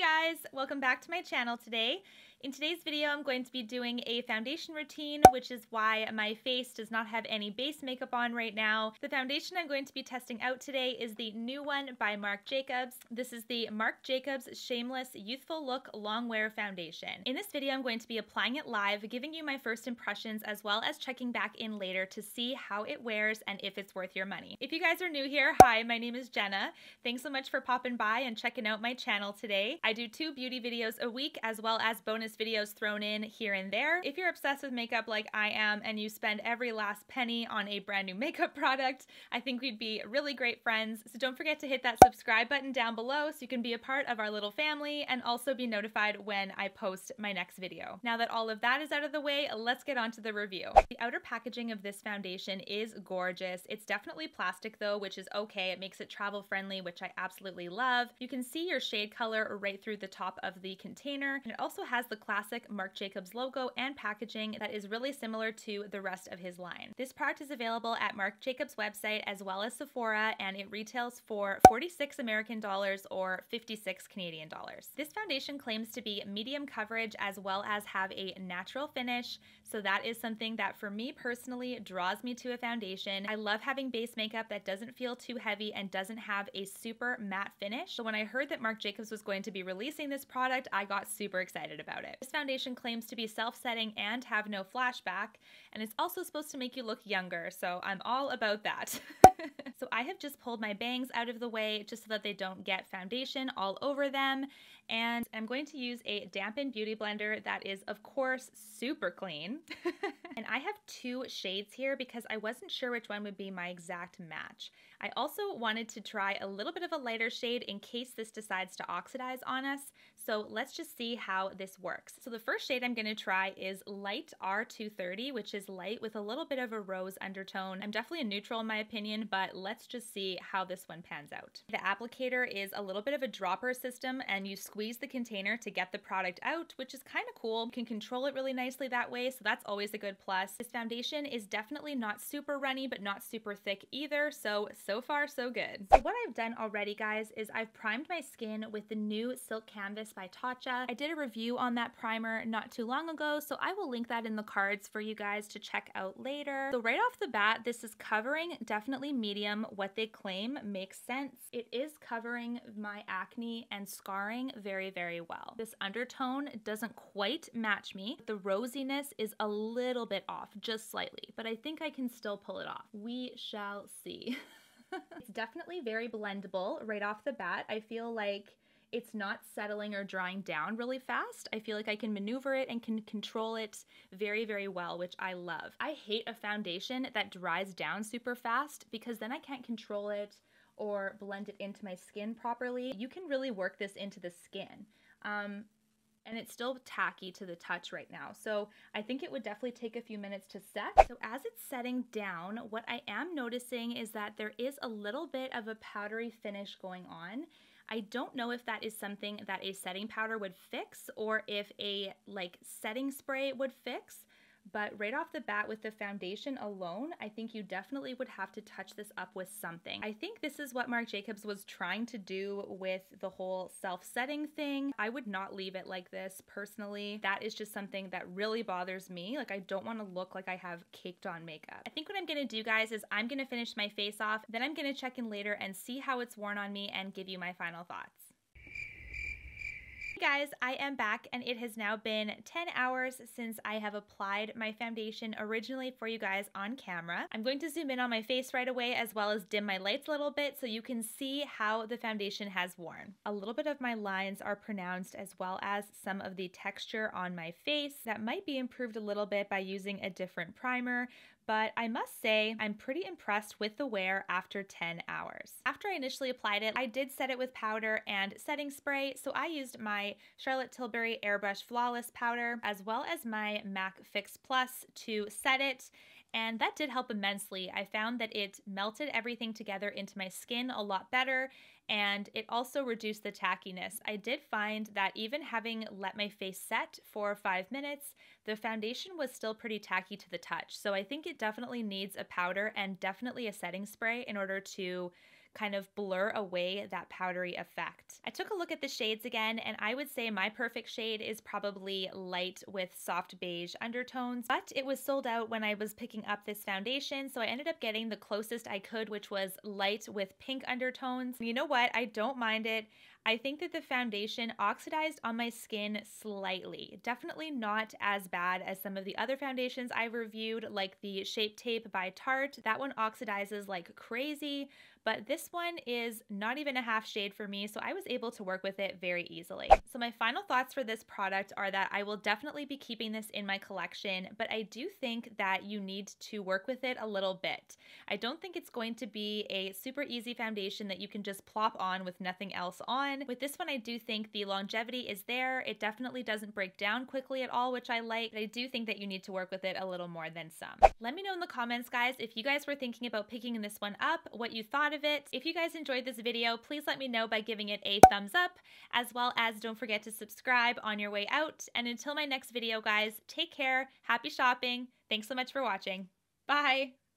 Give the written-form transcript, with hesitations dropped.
guys, welcome back to my channel today. In today's video, I'm going to be doing a foundation routine, which is why my face does not have any base makeup on right now. The foundation I'm going to be testing out today is the new one by Marc Jacobs. This is the Marc Jacobs Shameless Youthful Look Long Wear Foundation. In this video, I'm going to be applying it live, giving you my first impressions, as well as checking back in later to see how it wears and if it's worth your money. If you guys are new here, hi, my name is Jenna. Thanks so much for popping by and checking out my channel today. I do 2 beauty videos a week, as well as bonus videos thrown in here and there. If you're obsessed with makeup like I am and you spend every last penny on a brand new makeup product, I think we'd be really great friends. So don't forget to hit that subscribe button down below so you can be a part of our little family and also be notified when I post my next video. Now that all of that is out of the way, let's get on to the review. The outer packaging of this foundation is gorgeous. It's definitely plastic though, which is okay. It makes it travel friendly, which I absolutely love. You can see your shade color right through the top of the container, and it also has the classic Marc Jacobs logo and packaging that is really similar to the rest of his line. This product is available at Marc Jacobs website as well as Sephora, and it retails for 46 American dollars or 56 Canadian dollars. This foundation claims to be medium coverage as well as have a natural finish, so that is something that for me personally draws me to a foundation. I love having base makeup that doesn't feel too heavy and doesn't have a super matte finish. So when I heard that Marc Jacobs was going to be releasing this product, I got super excited about it. This foundation claims to be self-setting and have no flashback, and it's also supposed to make you look younger, so I'm all about that. So I have just pulled my bangs out of the way just so that they don't get foundation all over them, and I'm going to use a dampened beauty blender that is of course super clean. And I have 2 shades here because I wasn't sure which one would be my exact match. I also wanted to try a little bit of a lighter shade in case this decides to oxidize on us. So let's just see how this works. So the first shade I'm going to try is Light R230, which is light with a little bit of a rose undertone. I'm definitely a neutral in my opinion, but let's just see how this one pans out. The applicator is a little bit of a dropper system, and you squeeze the container to get the product out, which is kind of cool. You can control it really nicely that way, so that's always a good plus. This foundation is definitely not super runny, but not super thick either, so far so good. So what I've done already, guys, is I've primed my skin with the new Silk Canvas by Tatcha. I did a review on that primer not too long ago, so I will link that in the cards for you guys to check out later. So right off the bat, this is covering definitely medium. What they claim makes sense. It is covering my acne and scarring very, very well. This undertone doesn't quite match me. The rosiness is a little bit off, just slightly, but I think I can still pull it off. We shall see. It's definitely very blendable right off the bat. I feel like it's not settling or drying down really fast. I feel like I can maneuver it and can control it very, very well, which I love. I hate a foundation that dries down super fast because then I can't control it or blend it into my skin properly. You can really work this into the skin. And it's still tacky to the touch right now. So I think it would definitely take a few minutes to set. So as it's setting down, what I am noticing is that there is a little bit of a powdery finish going on. I don't know if that is something that a setting powder would fix or if a setting spray would fix. But right off the bat with the foundation alone, I think you definitely would have to touch this up with something. I think this is what Marc Jacobs was trying to do with the whole self-setting thing. I would not leave it like this personally. That is just something that really bothers me. Like, I don't want to look like I have caked on makeup. I think what I'm going to do, guys, is I'm going to finish my face off, then I'm going to check in later and see how it's worn on me and give you my final thoughts. Guys, I am back, and it has now been 10 hours since I have applied my foundation originally for you guys on camera. I'm going to zoom in on my face right away as well as dim my lights a little bit so you can see how the foundation has worn. A little bit of my lines are pronounced as well as some of the texture on my face. That might be improved a little bit by using a different primer, but I must say I'm pretty impressed with the wear after 10 hours. After I initially applied it, I did set it with powder and setting spray, so I used my Charlotte Tilbury Airbrush Flawless powder as well as my MAC Fix Plus to set it, and that did help immensely. I found that it melted everything together into my skin a lot better, and it also reduced the tackiness. I did find that even having let my face set for 5 minutes, the foundation was still pretty tacky to the touch. So I think it definitely needs a powder and definitely a setting spray in order to kind of blur away that powdery effect. I took a look at the shades again, and I would say my perfect shade is probably light with soft beige undertones, but it was sold out when I was picking up this foundation, so I ended up getting the closest I could, which was light with pink undertones. You know what? I don't mind it. I think that the foundation oxidized on my skin slightly. Definitely not as bad as some of the other foundations I've reviewed, like the Shape Tape by Tarte. That one oxidizes like crazy, but this one is not even a half shade for me, so I was able to work with it very easily. So my final thoughts for this product are that I will definitely be keeping this in my collection, but I do think that you need to work with it a little bit. I don't think it's going to be a super easy foundation that you can just plop on with nothing else on. With this one, I do think the longevity is there. It definitely doesn't break down quickly at all, which I like, but I do think that you need to work with it a little more than some. Let me know in the comments, guys, if you guys were thinking about picking this one up, what you thought of it. If you guys enjoyed this video, please let me know by giving it a thumbs up, as well as don't forget to subscribe on your way out. And until my next video, guys, take care, happy shopping. Thanks so much for watching. Bye!